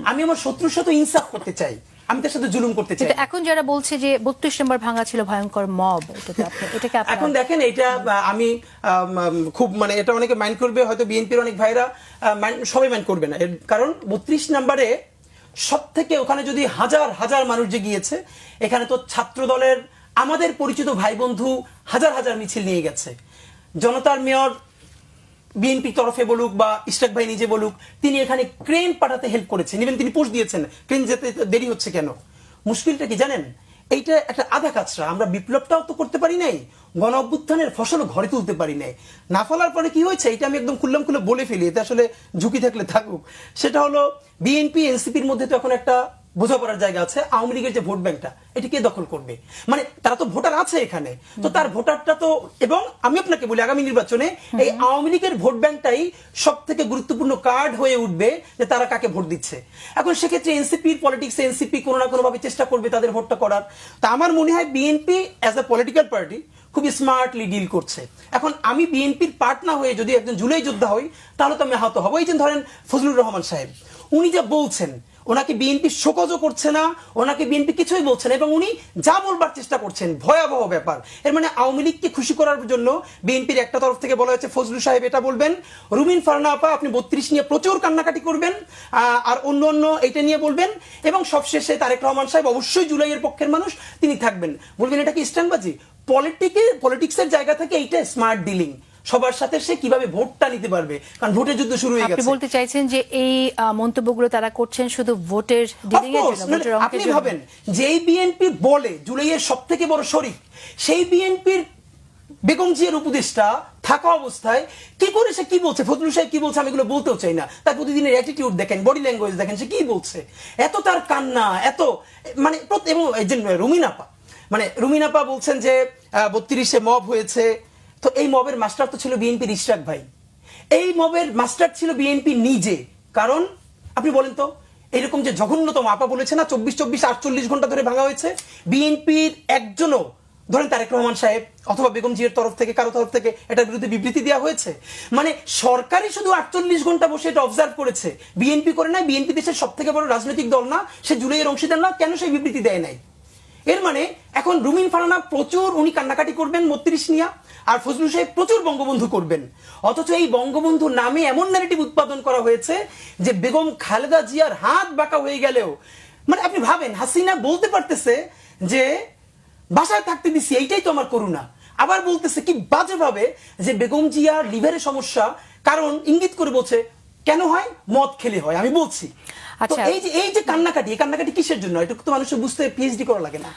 আমি আমার শত্রুর সাথে ইনসাফ করতে চাই, আমি তার সাথে জুলুম করতে চাই। এখন যারা বলছে যে 32 নম্বর ভাঙা ছিল ভয়ঙ্কর মব, এটাকে এখন দেখেন এটা আমি খুব মানে এটা অনেকে মাইন্ড করবে, হয়তো বিএনপির অনেক ভাইরা সবাই মাইন্ড করবে না, কারণ 32 নম্বরে সব থেকে ওখানে যদি হাজার হাজার মানুষ যে গিয়েছে, এখানে তো ছাত্র দলের আমাদের পরিচিত ভাই বন্ধু হাজার হাজার মিছিল নিয়ে গেছে। জনতার মেয়র বিএনপির তরফে বলুক বা ইশরাক ভাই নিজে বলুক, তিনি এখানে ক্রেন পাঠাতে হেল্প করেছেন, ইভেন তিনি পোস্ট দিয়েছেন ক্রেন যেতে দেরি হচ্ছে কেন। মুশকিলটা কি জানেন, এইটা একটা আধা কাজটা, আমরা বিপ্লবটাও তো করতে পারি নাই, গণ অভ্যুত্থানের ফসলও ঘরে তুলতে পারি নাই। না ফলার পরে কি হয়েছে, এটা আমি একদম খুললাম খুলে বলে ফেলি, এতে আসলে ঝুঁকি থাকলে থাকুক। সেটা হলো বিএনপি এনসিপির মধ্যে তো এখন একটা বোঝাপড়ার জায়গা আছে, আওয়ামী লীগের যে ভোট ব্যাংকটা এটা কে দখল করবে, মানে তারা তো ভোটার আছে এখানে, তো তার ভোটারটা তো, এবং আমি আপনাকে বলি আগামী নির্বাচনে এই আওয়ামী লীগের ভোট ব্যাংকটাই সব থেকে গুরুত্বপূর্ণ কার্ড হয়ে উঠবে যে তারা কাকে ভোট দিচ্ছে। এখন সেক্ষেত্রে এনসিপির পলিটিক্স, এনসিপি কোনো না কোনো ভাবে চেষ্টা করবে তাদের ভোটটা করার। তা আমার মনে হয় BNP as a political party খুব স্মার্টলি ডিল করছে। এখন আমি বিএনপির পার্ট না হয়ে যদি একজন জুলাই যোদ্ধা হই, তাহলে তো আমি আহত হব। এই যে ধরেন ফজলুর রহমান সাহেব, উনি যা বলছেন, ওনাকে বিএনপি শোকজও করছে না, ওনাকে বিএনপি কিছুই বলছে না, এবং উনি যা বলবার চেষ্টা করছেন ভয়াবহ ব্যাপার। এর মানে আওয়ামী লীগকে খুশি করার জন্য বিএনপির একটা তরফ থেকে বলা হয়েছে ফজলু সাহেব এটা বলবেন, রুমিন ফারহানা আপা আপনি 32 নিয়ে প্রচুর কান্নাকাটি করবেন, আর অন্য অন্য এটা নিয়ে বলবেন, এবং সবশেষে তারেক রহমান সাহেব অবশ্যই জুলাইয়ের পক্ষের মানুষ, তিনি থাকবেন, বলবেন এটা কি স্ট্যান্ডবাজি। পলিটিক্সের জায়গা থেকে এইটা স্মার্ট ডিলিং, সবার সাথে সে কিভাবে ভোটটা নিতে পারবে, কারণ ভোটের যুদ্ধ শুরু হয়ে গেছে। আপনি বলতে চাইছেন যে এই মন্তব্যগুলো তারা করছেন শুধু ভোটের ডিলিং এর জন্য, ভোটের অঙ্কের আপনি জন্য? ভাবেন যেই বিএনপি বলে জুলাইয়ের সবথেকে বড় শরিক, সেই বিএনপির বেগম জিয়ার উপদেষ্টা থাকা অবস্থায় কি করে সে কি বলছে, ফজলুল সাহেব কি বলছে আমি এগুলো বলতেও চাই না, তার প্রতিদিনের অ্যাটিটিউড দেখেন, বডি ল্যাঙ্গুয়েজ দেখেন, সে কি বলছে, এত তার কান্না, এত মানে, এবং এই যে রুমিন আপা বলছেন যে 32-এ মব হয়েছে, তো এই মবের মাস্টার তো ছিল বিএনপির ইশরাক ভাই, এই মবের মাস্টার ছিল বিএনপি নিজে। কারণ আপনি বলেন তো, এরকম যে জঘন্যতম আপা বলেছে না 24-48 ঘন্টা ধরে ভাঙা হয়েছে, বিএনপির একজনও ধরেন তারেক রহমান সাহেব অথবা বেগম জিয়ার তরফ থেকে কারো তরফ থেকে এটার বিরুদ্ধে বিবৃতি দেওয়া হয়েছে, মানে সরকারই শুধু 48 ঘন্টা বসে এটা অবজার্ভ করেছে, বিএনপি করে নাই। বিএনপি দেশের সব থেকে বড় রাজনৈতিক দল না, সে জুলাইয়ের অংশীদার না, কেন সেই বিবৃতি দেয় নাই? এর মানে এখন রুমিন ফারহানা প্রচুর উনি কান্নাকাটি করবেন 32 নিয়া, আর ফজলুল সাহেব প্রচুর বঙ্গবন্ধু করবেন, অথচ এই বঙ্গবন্ধু নামে এমন ন্যারেটিভ উৎপাদন করা হয়েছে যে বেগম খালেদা জিয়ার হাত বাঁকা হয়ে গেলেও, মানে আপনি ভাবেন হাসিনা বলতে পারতেছে যে বাসায় থাকতে দিছি এইটাই তো আমার করুণা, আবার বলতেছে কি বাজে ভাবে যে বেগম জিয়ার লিভারের সমস্যা, কারণ ইঙ্গিত করে বলছে কেন হয়, মদ খেলে হয়। আমি বলছি এই যে কান্নাকাটি, এই কান্নাকাটি কিসের জন্য, এটা তো মানুষের বুঝতে পিএইচডি করা লাগে না।